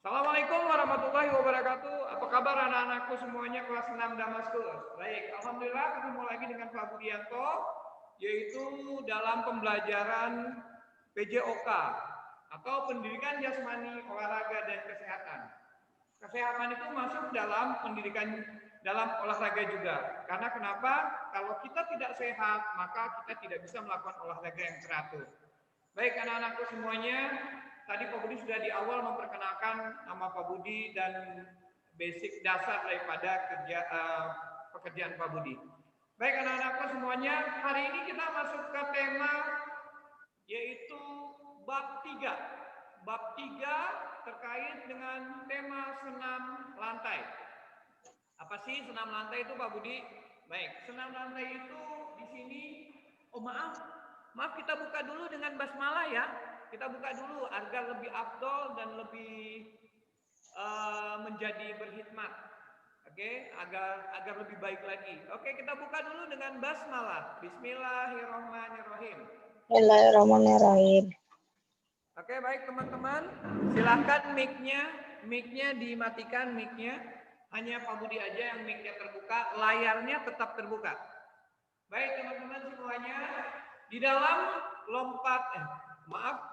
Assalamualaikum warahmatullahi wabarakatuh. Apa kabar anak-anakku semuanya kelas 6 Damaskus? Baik, alhamdulillah ketemu lagi dengan Pak Budianto, yaitu dalam pembelajaran PJOK atau Pendidikan Jasmani, Olahraga dan Kesehatan. Kesehatan itu masuk dalam pendidikan dalam olahraga juga. Karena kenapa? Kalau kita tidak sehat, maka kita tidak bisa melakukan olahraga yang teratur. Baik anak-anakku semuanya, tadi Pak Budi sudah di awal memperkenalkan nama Pak Budi dan basic dasar daripada pekerjaan Pak Budi. Baik anak-anakku semuanya, hari ini kita masuk ke tema yaitu bab 3. Bab 3 terkait dengan tema senam lantai. Apa sih senam lantai itu Pak Budi? Baik, senam lantai itu di sini, maaf kita buka dulu dengan basmalah ya. Kita buka dulu agar lebih afdol dan lebih menjadi berkhidmat. Oke, agar lebih baik lagi. Oke, kita buka dulu dengan basmalah. Bismillahirrahmanirrahim. Bismillahirrahmanirrahim. Oke, baik teman-teman. Silakan mic-nya dimatikan mic-nya. Hanya Pak Budi aja yang mic-nya terbuka, layarnya tetap terbuka. Baik teman-teman semuanya, di dalam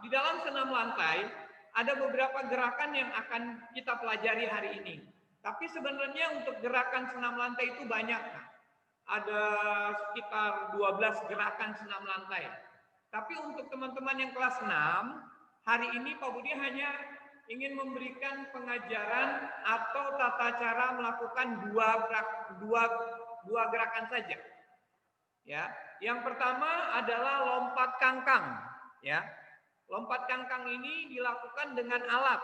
di dalam senam lantai ada beberapa gerakan yang akan kita pelajari hari ini. Tapi sebenarnya untuk gerakan senam lantai itu banyak. Ada sekitar 12 gerakan senam lantai. Tapi untuk teman-teman yang kelas 6, hari ini Pak Budi hanya ingin memberikan pengajaran atau tata cara melakukan dua gerakan saja. Ya, yang pertama adalah lompat kangkang. Ya, lompat kangkang ini dilakukan dengan alat.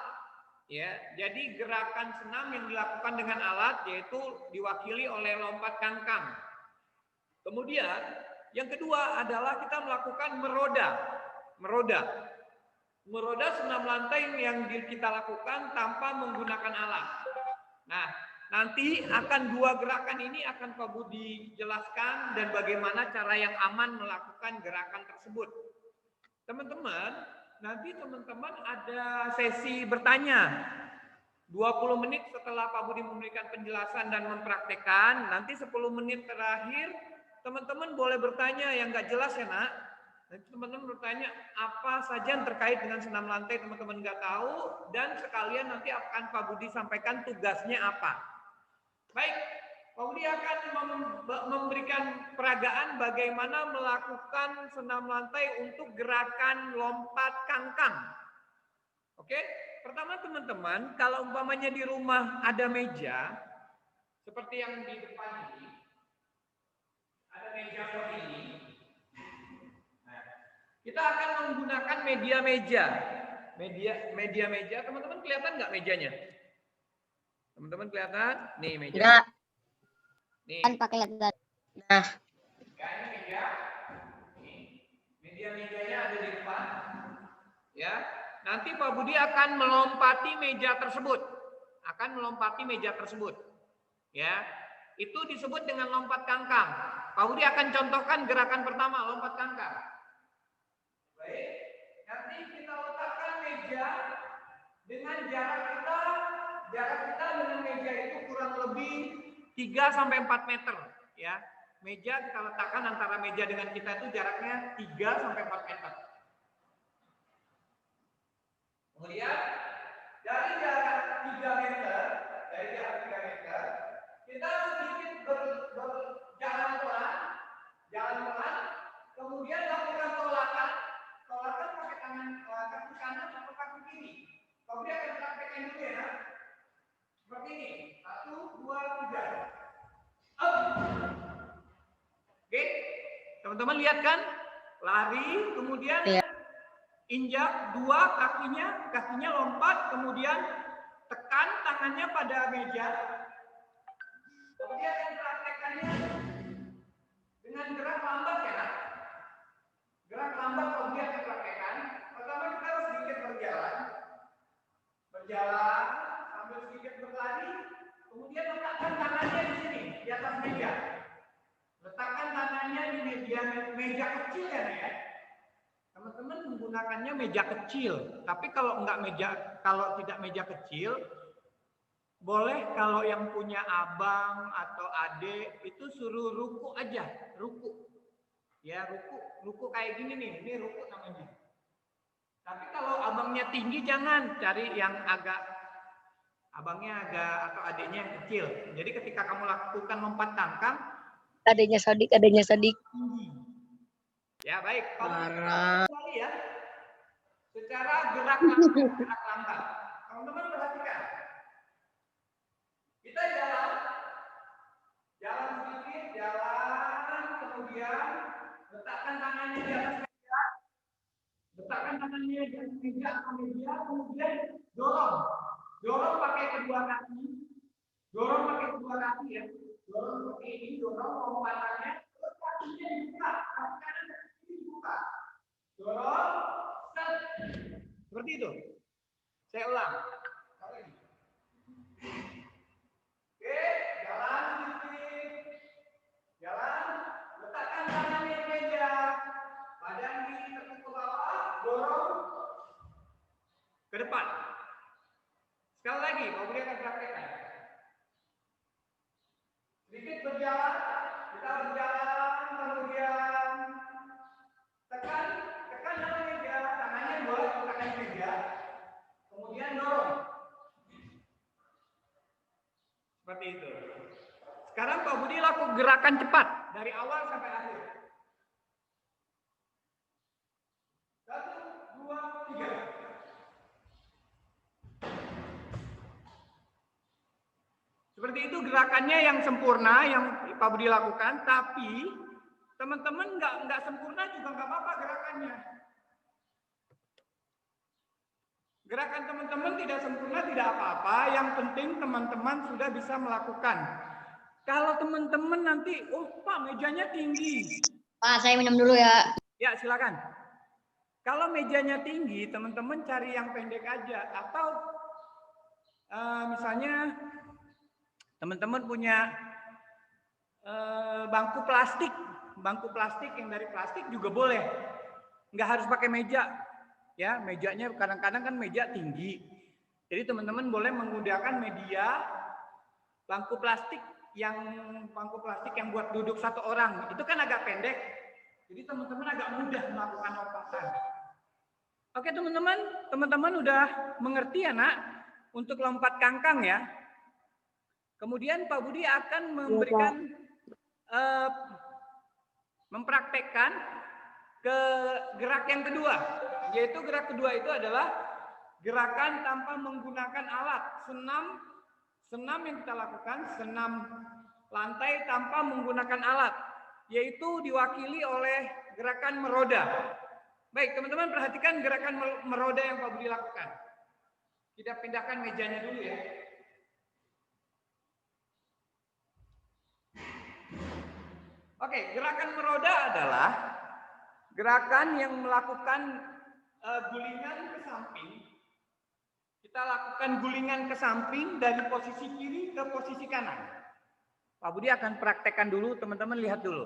Ya, jadi gerakan senam yang dilakukan dengan alat yaitu diwakili oleh lompat kangkang. Kemudian yang kedua adalah kita melakukan meroda senam lantai yang kita lakukan tanpa menggunakan alat. Nah, nanti akan dua gerakan ini akan Pak Budi jelaskan dan bagaimana cara yang aman melakukan gerakan tersebut. Teman-teman, nanti teman-teman ada sesi bertanya. 20 menit setelah Pak Budi memberikan penjelasan dan mempraktekkan, nanti 10 menit terakhir teman-teman boleh bertanya yang nggak jelas ya nak. Nanti teman-teman bertanya apa saja yang terkait dengan senam lantai teman-teman nggak tahu dan sekalian nanti akan Pak Budi sampaikan tugasnya apa. Baik, Pak Budi akan memberikan peragaan bagaimana melakukan senam lantai untuk gerakan lompat kangkang. Oke, pertama teman-teman kalau umpamanya di rumah ada meja seperti yang di depan ini, ada meja seperti ini. Kita akan menggunakan media meja. Teman-teman kelihatan nggak mejanya? Teman-teman kelihatan? Nih meja. Enggak. Nih. Kan pakai lihat. Nah. Ini meja. Nih. Media-mejanya ada di depan. Ya. Nanti Pak Budi akan melompati meja tersebut. Ya. Itu disebut dengan lompat kangkang. Pak Budi akan contohkan gerakan pertama, lompat kangkang. Baik, nanti kita letakkan meja dengan jarak kita dengan meja itu kurang lebih 3 sampai 4 meter ya. Meja kita letakkan antara meja dengan kita itu jaraknya 3 sampai 4 meter. Kemudian dari jarak 3 meter, kita sedikit berjalan pelan, kemudian lakukan tolakan pakai tangan kaki kanan atau kaki kiri. Kemudian akan praktekkan dulu ya. Seperti ini. 1, 2, 3. Up. Oke. Teman-teman lihat kan? Lari, kemudian injak dua kakinya lompat, kemudian tekan tangannya pada meja. Kemudian akan praktekkannya dengan gerak lambat ya. Gerak lambat kemudian akan praktekkan. Pertama kita harus sedikit berjalan sambil sedikit berlari, kemudian letakkan tangannya di sini di atas meja. Letakkan tangannya di meja kecil ya. teman-teman menggunakannya meja kecil. Tapi kalau tidak meja kecil, boleh kalau yang punya abang atau adik itu suruh ruku aja, ruku. Ya, ruku kayak gini nih, ini ruku namanya. Tapi kalau abangnya tinggi jangan cari yang abangnya agak atau adiknya yang kecil. Jadi ketika kamu lakukan lompat tangkang, Adanya Sodik. ya baik. Marah. Ya, secara gerak lambat. Teman-teman perhatikan. Kita jalan sedikit, kemudian letakkan tangannya di atas meja, kemudian dorong pakai kedua kaki ya, dorong seperti ini, dorong lompatannya, terus kakinya dibuka, kaki kanan dan kiri dibuka, dorong, seperti itu. Saya ulang. Oke, jalan sedikit, letakkan tangannya di meja, badan ditekuk ke bawah, dorong ke depan. Sekali lagi, Pak Budi akan praktekkan. Sedikit berjalan, kita berjalan, kemudian tekan dalam meja, tangannya boleh tekan meja, kemudian dorong. Seperti itu. Sekarang Pak Budi lakukan gerakan cepat dari awal sampai akhir. 1, 2, 3. Seperti itu gerakannya yang sempurna yang Pak Budi lakukan, tapi teman-teman nggak sempurna juga nggak apa-apa gerakannya. Gerakan teman-teman tidak sempurna tidak apa-apa, yang penting teman-teman sudah bisa melakukan. Kalau teman-teman nanti, oh Pak mejanya tinggi. Pak, saya minum dulu ya. Ya silakan. Kalau mejanya tinggi, teman-teman cari yang pendek aja. Atau misalnya teman-teman punya bangku plastik yang dari plastik juga boleh. Nggak harus pakai meja. Ya, mejanya kadang-kadang kan meja tinggi. Jadi teman-teman boleh menggunakan media bangku plastik yang buat duduk satu orang. Itu kan agak pendek. Jadi teman-teman agak mudah melakukan lompatan. Oke teman-teman udah mengerti ya nak untuk lompat kangkang ya. Kemudian Pak Budi akan memberikan mempraktekkan ke gerak yang kedua, yaitu gerak kedua itu adalah gerakan tanpa menggunakan alat, senam yang kita lakukan, senam lantai tanpa menggunakan alat, yaitu diwakili oleh gerakan meroda. Baik, teman-teman perhatikan gerakan meroda yang Pak Budi lakukan. Kita pindahkan mejanya dulu ya. Oke, gerakan meroda adalah gerakan yang melakukan gulingan ke samping. Kita lakukan gulingan ke samping dari posisi kiri ke posisi kanan. Pak Budi akan praktekkan dulu, teman-teman lihat dulu.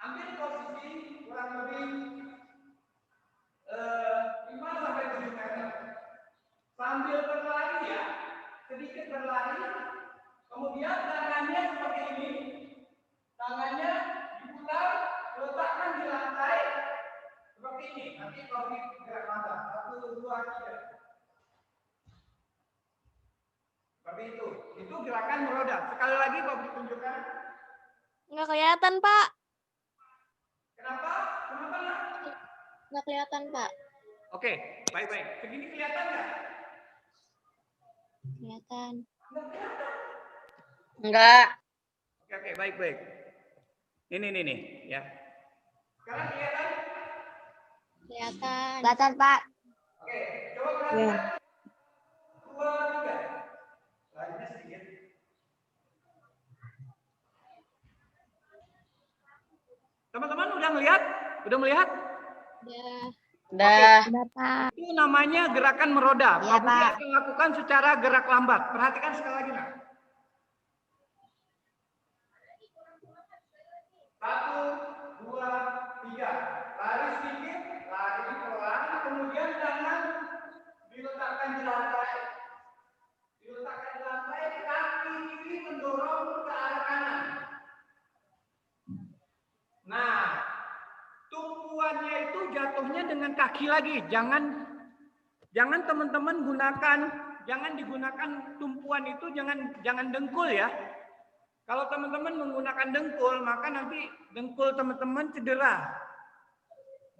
Ambil posisi kurang lebih 5-7 meter. Sambil berlari ya, sedikit berlari. Kemudian tangannya seperti ini. Tangannya diputar, letakkan di lantai seperti ini. Nanti kalau gerak mata 1, 2, 3. Seperti itu. Itu gerakan meroda. Sekali lagi Pak Budi tunjukkan. Nggak kelihatan, Pak. Kenapa? Nggak kelihatan, Pak. Oke, baik-baik. Segini kelihatan nggak? Kelihatan. Enggak. Oke, baik-baik. Ini ya. Sekarang kelihatan? Kelihatan. Kelihatan, Pak. Oke, coba perhatikan. 2, 3. Larinya sedikit. Teman-teman udah melihat? Ya. Udah. Pak. Itu namanya gerakan meroda. Ya, Pak Budi Pak. akan lakukan secara gerak lambat. Perhatikan sekali lagi, Nak. 1, 2, 3. Lari sedikit. dengan kaki lagi. Jangan teman-teman jangan digunakan tumpuan itu, jangan dengkul ya. Kalau teman-teman menggunakan dengkul, maka nanti dengkul teman-teman cedera.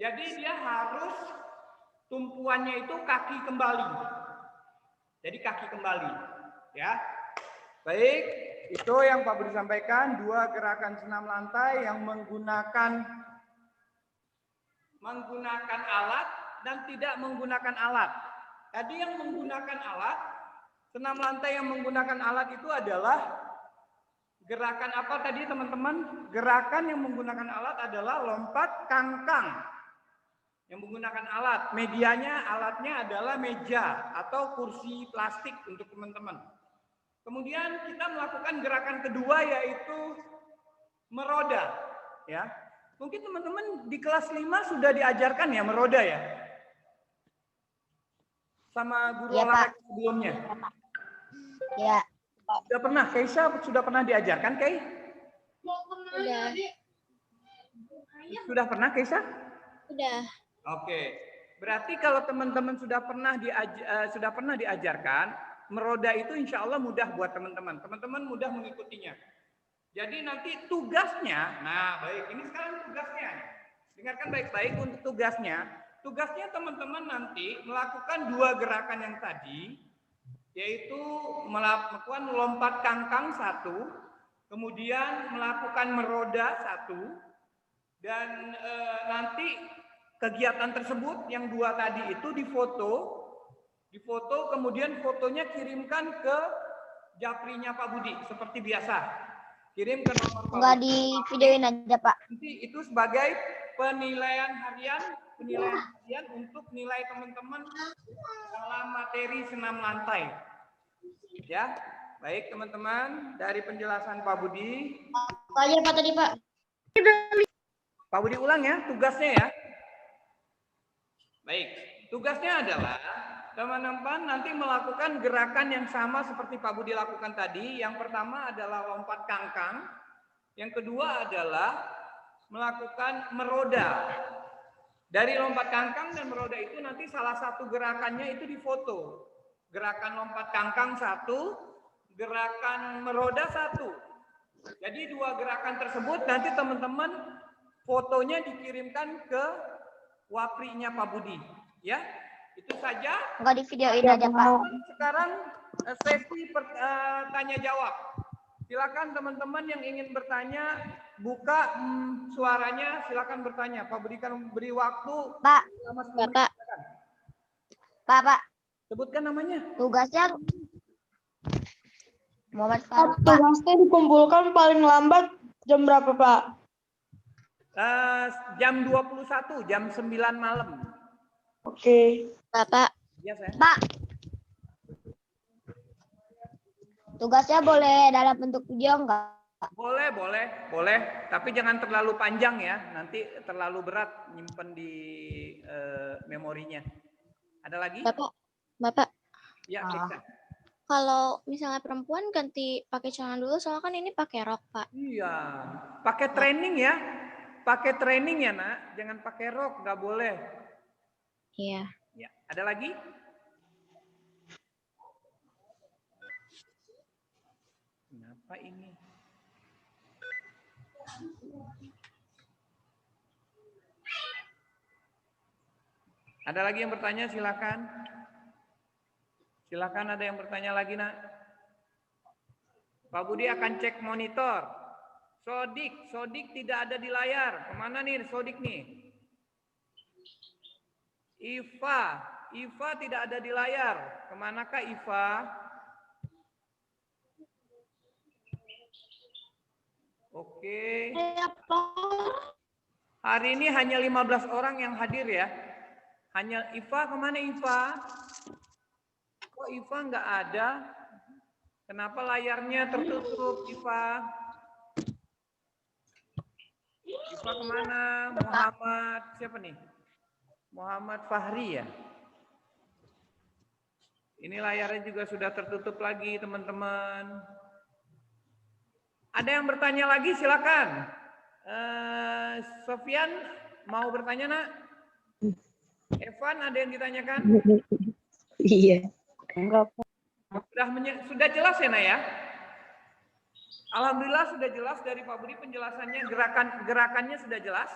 Jadi dia harus tumpuannya itu kaki kembali. Jadi kaki kembali, ya. Baik, itu yang Pak Budi sampaikan, 2 gerakan senam lantai yang menggunakan alat dan tidak menggunakan alat. Tadi yang menggunakan alat, senam lantai yang menggunakan alat itu adalah gerakan apa tadi teman-teman? Gerakan yang menggunakan alat adalah lompat kangkang. Yang menggunakan alat, alatnya adalah meja atau kursi plastik untuk teman-teman. Kemudian kita melakukan gerakan kedua yaitu meroda, ya. Mungkin teman-teman di kelas 5 sudah diajarkan ya meroda ya? Sama guru Iya, olahraga Pak. sebelumnya. Ya. Sudah pernah, Keisha sudah pernah diajarkan, Kei? Udah. Sudah pernah, Keisha? Udah. Oke. Berarti kalau teman-teman sudah pernah diajarkan, meroda itu insya Allah mudah buat teman-teman. Teman-teman mudah mengikutinya. Jadi nanti tugasnya, nah baik, ini sekarang tugasnya. Dengarkan baik-baik untuk tugasnya. Tugasnya teman-teman nanti melakukan 2 gerakan yang tadi, yaitu melakukan lompat kangkang 1, kemudian melakukan meroda 1, dan nanti kegiatan tersebut yang 2 tadi itu difoto, kemudian fotonya kirimkan ke Japrinya Pak Budi seperti biasa. Kirim ke nomor Pak Enggak Budi. di videoin aja, Pak. Nanti itu sebagai penilaian harian untuk nilai teman-teman dalam materi senam lantai. Ya, baik teman-teman, dari penjelasan Pak Budi. Apa aja Pak tadi, Pak? Pak Budi ulang ya tugasnya ya. Baik, tugasnya adalah teman-teman nanti melakukan gerakan yang sama seperti Pak Budi lakukan tadi. Yang pertama adalah lompat kangkang. Yang kedua adalah melakukan meroda. Dari lompat kangkang dan meroda itu nanti salah satu gerakannya itu difoto. Gerakan lompat kangkang 1, gerakan meroda 1. Jadi 2 gerakan tersebut nanti teman-teman fotonya dikirimkan ke Waprinya Pak Budi. Ya, itu saja. Enggak di videoin aja, Pak. Sekarang sesi tanya jawab. Silakan teman-teman yang ingin bertanya, buka suaranya, silakan bertanya. Pak beri waktu. Pak. Bapak. Pak. Sebutkan namanya. Tugasnya Muhammad Faruk, Pak. Tugasnya dikumpulkan paling lambat jam berapa, Pak? Jam 21, jam 9 malam. Oke. Bapak. Ya, saya. Pak. Tugasnya boleh dalam bentuk video enggak? Boleh. Tapi jangan terlalu panjang ya. Nanti terlalu berat nyimpen di memorinya. Ada lagi? Bapak. Ya, Keksa. Kalau misalnya perempuan ganti pakai celana dulu, soalnya kan ini pakai rok, Pak. Iya. Pakai training ya. Pakai training ya, Nak. Jangan pakai rok, nggak boleh. Iya. Ya. Ada lagi? Kenapa ini? Ada lagi yang bertanya, silakan. Silakan ada yang bertanya lagi, Nak. Pak Budi akan cek monitor. Sodik tidak ada di layar. Kemana nih Sodik nih? Iva tidak ada di layar. Kemanakah Iva? Oke. Hari ini hanya 15 orang yang hadir ya. Hanya Iva, kemana Iva? Kok Iva nggak ada? Kenapa layarnya tertutup, Iva? Iva kemana? Muhammad, siapa nih? Muhammad Fahri ya? Ini layarnya juga sudah tertutup lagi, teman-teman. Ada yang bertanya lagi, silakan. Sofyan, mau bertanya, Nak? Evan, ada yang ditanyakan? Iya. Enggak, Pak. Sudah jelas ya, Naya? Alhamdulillah sudah jelas dari Pak Budi penjelasannya, gerakannya sudah jelas.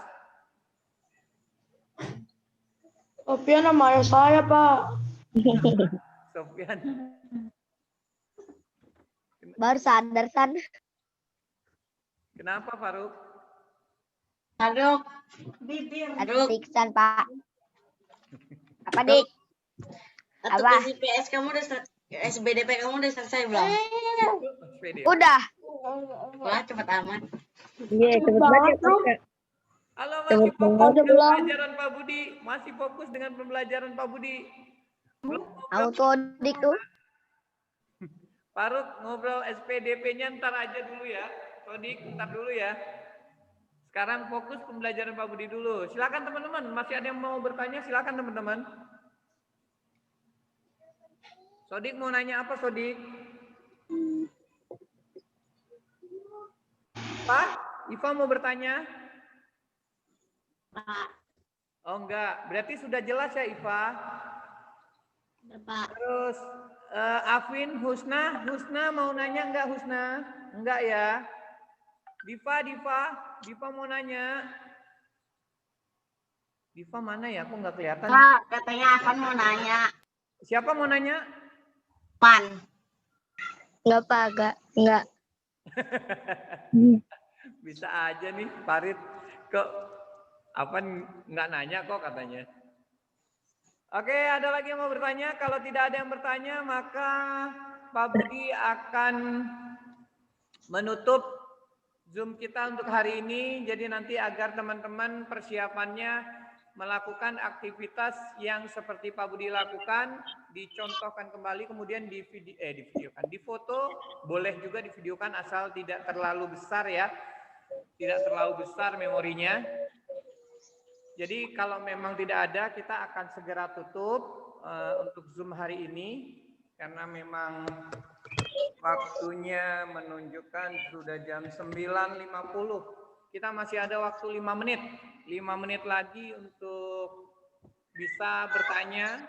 Sofian nama ayah saya, Pak. Sofian. Baru sadar San. Kenapa Faruk? Aduh, bibir. Aduh, San Pak. Apa dik? Atau Apa? PCPS kamu udah SBDP kamu udah selesai belum? Udah. Wah, cepet amat. Iya, cepet banget. Halo, masih fokus dengan pembelajaran Pak Budi. Masih fokus dengan pembelajaran Pak Budi. Autodik tuh. Faruk ngobrol SPDP-nya ntar aja dulu ya. Sodik, ntar dulu ya. Sekarang fokus pembelajaran Pak Budi dulu. Silakan teman-teman. Masih ada yang mau bertanya? Silakan teman-teman. Sodik mau nanya apa, Sodik? Pak, Iva mau bertanya? Pak. Oh enggak, berarti sudah jelas ya Iva? Pak. Terus Afin, Husna mau nanya enggak Husna? Enggak ya? Diva mau nanya? Diva mana ya? Aku enggak kelihatan. Pak, katanya Afan mau nanya. Siapa mau nanya? Pan. Enggak, Pak, enggak. Bisa aja nih, Farid. Kok apa nggak nanya kok katanya. Oke, ada lagi yang mau bertanya? Kalau tidak ada yang bertanya, maka Pak Budi akan menutup Zoom kita untuk hari ini. Jadi nanti agar teman-teman persiapannya melakukan aktivitas yang seperti Pak Budi lakukan, dicontohkan kembali, kemudian divideokan, difoto, boleh juga divideokan asal tidak terlalu besar ya, tidak terlalu besar memorinya. Jadi kalau memang tidak ada, kita akan segera tutup untuk Zoom hari ini, karena memang waktunya menunjukkan sudah jam 9.50. Kita masih ada waktu 5 menit. 5 menit lagi untuk bisa bertanya.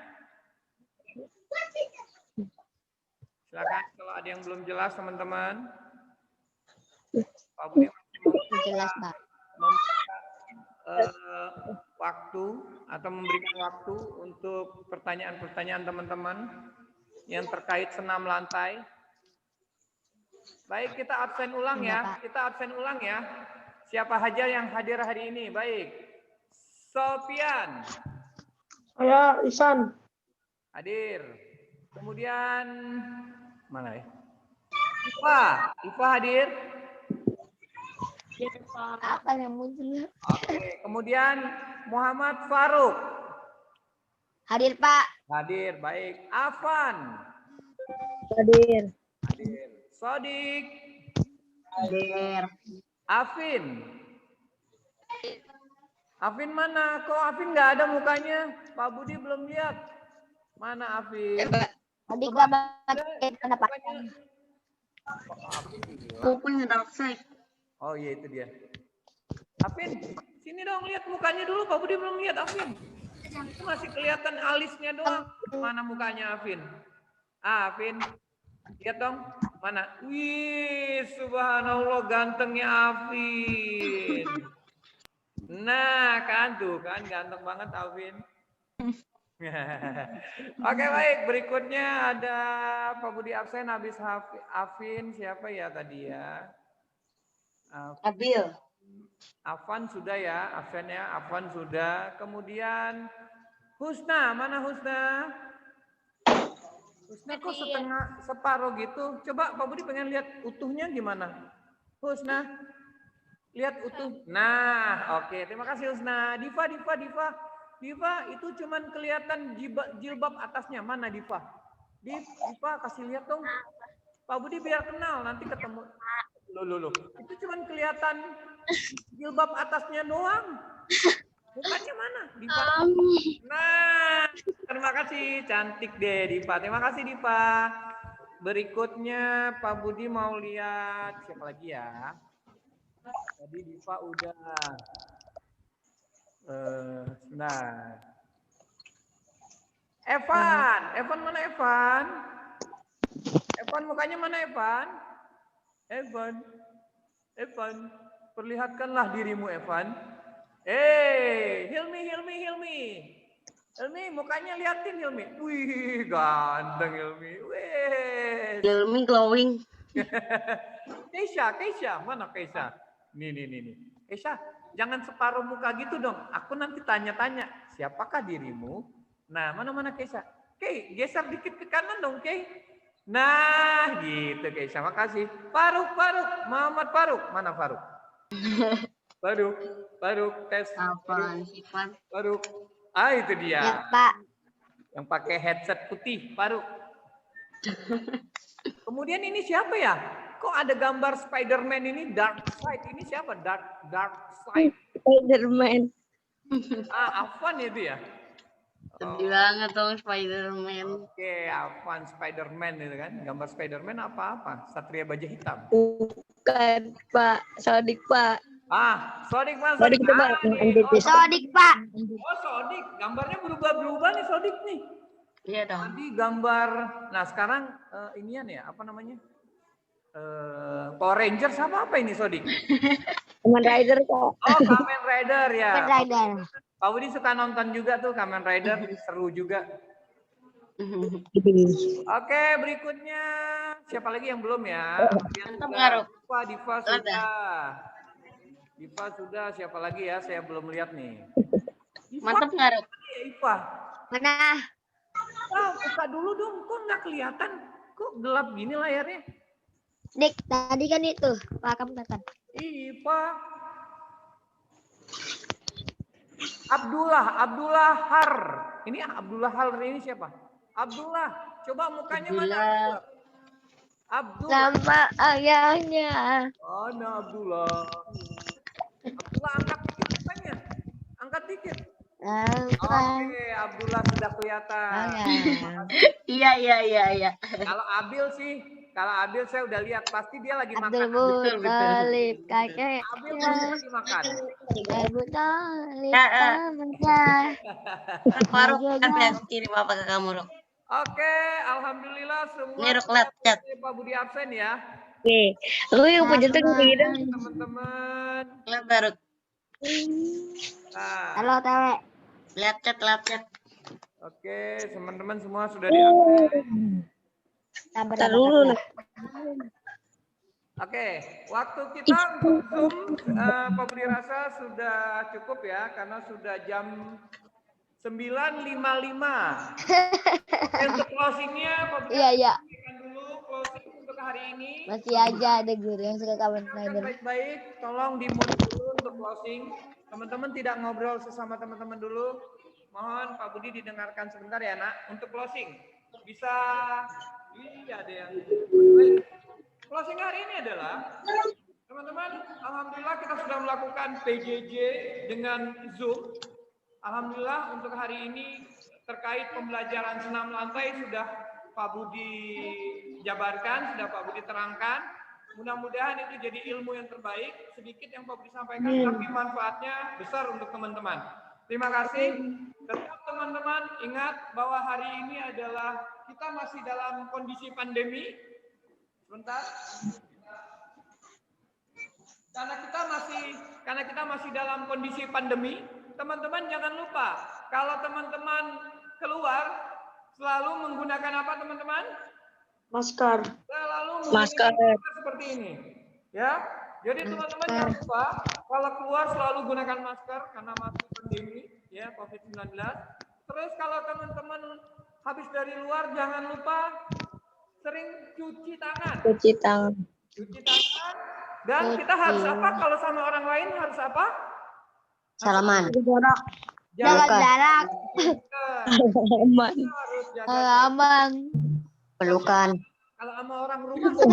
Silakan kalau ada yang belum jelas teman-teman. Pak Budi Jelas Pak. Waktu atau memberikan waktu untuk pertanyaan-pertanyaan teman-teman yang terkait senam lantai. Baik, kita absen ulang ya. Kita absen ulang ya. Siapa saja yang hadir hari ini? Baik. Sofian. Saya Isan. Hadir. Kemudian mana ya? Iva hadir. Apa yang muncul? Oke. Kemudian Muhammad Faruk. Hadir Pak. Hadir. Baik. Afan. Hadir. Hadir. Sodik. Hadir. Afin. Afin mana? Kok Afin nggak ada mukanya? Pak Budi belum lihat. Mana Afin? Tadi nggak pakai mana Pak? Open nge-darkside. Oh iya itu dia. Afin, sini dong lihat mukanya dulu. Pak Budi belum lihat Afin. Masih kelihatan alisnya doang. Mana mukanya Afin? Afin, lihat dong. Mana? Wih, subhanallah gantengnya Afin. Nah, kan tuh kan ganteng banget Afin. Oke baik, berikutnya ada Pak Budi absen habis Afin, siapa ya tadi ya? Abil. Afan sudah ya, absennya Afan sudah. Kemudian Husna, mana Husna? Husna kok setengah separuh gitu. Coba Pak Budi pengen lihat utuhnya gimana? Husna, lihat utuh. Nah, oke. Terima kasih Husna. Diva, itu cuman kelihatan jilbab atasnya. Mana Diva? Diva kasih lihat dong. Pak Budi biar kenal, nanti ketemu. Loh. Itu cuman kelihatan jilbab atasnya doang. Mukanya mana? Diva. Nah, terima kasih. Cantik deh Diva. Terima kasih Diva. Berikutnya Pak Budi mau lihat siapa lagi ya? Tadi Diva udah. Nah. Evan mana Evan? Evan mukanya mana Evan? Evan, perlihatkanlah dirimu Evan. Hilmi. Hilmi, mukanya liatin Hilmi. Wih, ganteng Hilmi. Wih. Hilmi glowing. Keisha, mana Keisha? Nih. Keisha, jangan separuh muka gitu dong. Aku nanti tanya-tanya, siapakah dirimu? Nah, mana Keisha? Kei, geser dikit ke kanan dong, Kei. Nah, gitu Keisha. Makasih. Faruk. Muhammad Faruk. Mana Faruk? Faruk, tes. Apaan sih, Pan? Faruk. Ah, itu dia. Ya, Pak. Yang pakai headset putih, Faruk. Kemudian ini siapa ya? Kok ada gambar Spider-Man ini Dark Side? Ini siapa? Dark Side. Spider-Man. Afwan itu ya? Sedih banget dong Spider-Man. Oke, Afwan Spider-Man itu kan. Gambar Spider-Man apa? Satria Baja Hitam. Bukan, Pak. Sodik, Pak. Sodik Mas. Sodik itu, Pak. Sodik, Pak. Sodik. Gambarnya berubah-berubah nih Sodik nih. Iya dong. Tadi gambar, nah sekarang inian ya, apa namanya? Power Rangers apa ini Sodik? Kamen Rider, Pak. Oh, Kamen Rider ya. Kamen Rider. Pak Budi suka nonton juga tuh Kamen Rider, seru juga. Oke, berikutnya siapa lagi yang belum ya? Mantap, Garuk. Diva sudah. Diva sudah, siapa lagi ya? Saya belum lihat nih. Mantap, Garuk. Iva. Mana? Buka dulu dong, kok nggak kelihatan? Kok gelap gini layarnya? Dik, tadi kan itu. Pak, kamu katakan. Iva. Abdullah Har. Ini Abdullah Har ini siapa? Abdullah, coba mukanya mana? Abdullah. Nama ayahnya. Abdullah. Abdullah, angkat dikit mukanya. Angkat dikit. Oke, Abdullah sudah kelihatan. Iya. Kalau Abil saya udah lihat, pasti dia lagi makan. Abdul Muthalib, kakek. Abil lagi makan. Abdul Muthalib, Ya, pamannya. Faruk kan kirim apa ke kamu, Ruk? Oke, alhamdulillah semua. Ini Ruk lihat chat. Pak Budi absen ya. Oke. Lu yang punya tuh gitu. Teman-teman. Lihat Faruk. Nah, Halo, Tewe. Lihat chat. oke, teman-teman semua sudah di absen. Ntar dulu lah. Oke, waktu kita untuk Zoom, Pak Budi rasa sudah cukup ya, karena sudah jam 9.55. Untuk closingnya, Pak Budi Iya. berikan dulu closing untuk hari ini. Masih aja ada guru yang suka Kamen Rider. Baik-baik, tolong di-mute dulu untuk closing. Teman-teman tidak ngobrol sesama teman-teman dulu. Mohon Pak Budi didengarkan sebentar ya, Nak. Untuk closing, bisa... Iya, ada yang... Closing hari ini adalah, teman-teman, alhamdulillah kita sudah melakukan PJJ dengan Zoom. Alhamdulillah untuk hari ini terkait pembelajaran senam lantai sudah Pak Budi jabarkan, sudah Pak Budi terangkan. Mudah-mudahan itu jadi ilmu yang terbaik. Sedikit yang Pak Budi sampaikan, tapi manfaatnya besar untuk teman-teman. Terima kasih. Tetap teman-teman ingat bahwa hari ini adalah kita masih dalam kondisi pandemi. Sebentar. Karena kita masih dalam kondisi pandemi, teman-teman jangan lupa kalau teman-teman keluar selalu menggunakan apa teman-teman? Masker. Selalu menggunakan masker seperti ini. Ya. Jadi teman-teman jangan lupa kalau keluar selalu gunakan masker karena masih pandemi ya COVID-19. Terus kalau teman-teman habis dari luar jangan lupa sering cuci tangan. Cuci tangan. Dan kita harus apa? Kalau sama orang lain harus apa? Salaman. Jaga jarak. Aman. Harus jaga Aman. Pelukan. Kalau sama orang rumah harus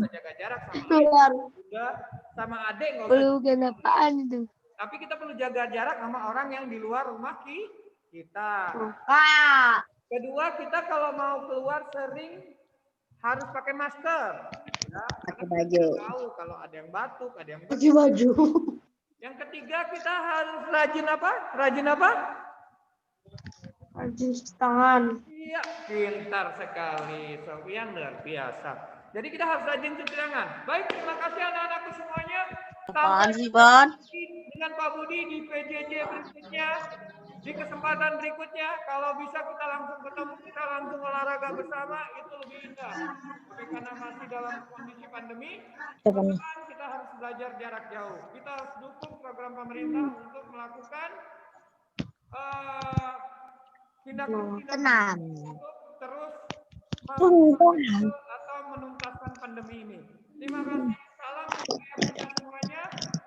jaga jarak sama Keluar. udah sama adik nggak usah. Pelukan apaan itu? Tapi kita perlu jaga jarak sama orang yang di luar rumah kita. Kedua, kita kalau mau keluar sering harus pakai masker. Ya, pakai baju. Tahu kalau ada yang batuk, ada yang Pakai baju. Yang ketiga kita harus rajin apa? Rajin apa? rajin cuci tangan. Iya, pintar sekali. Sofian luar biasa. Jadi kita harus rajin cuci tangan. Baik, terima kasih anak-anakku semuanya. Apaan Sampai sih, Bon? dengan Pak Budi di PJJ berikutnya. Di kesempatan berikutnya, kalau bisa kita langsung ketemu, kita langsung olahraga bersama, itu lebih indah. Tapi karena masih dalam kondisi pandemi, kita harus belajar jarak jauh. Kita harus dukung program pemerintah untuk melakukan tindakan Tenang. untuk terus melakukan atau menuntaskan pandemi ini. Terima kasih. Salam untuk kita semuanya.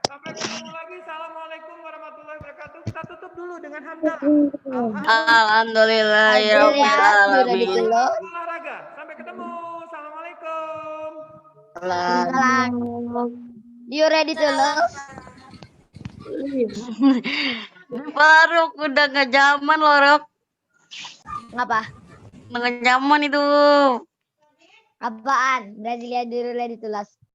Sampai ketemu lagi. Assalamualaikum warahmatullahi wabarakatuh. Kita tutup dulu dengan hamdalah. Alhamdulillah ya Rabbil alamin. Olahraga. Sampai ketemu. Assalamualaikum. You ready to love? Faruk udah gak zaman loh, Rok. Ngapa? Udah gak zaman itu. Apaan? Brasilia dulu ready to love.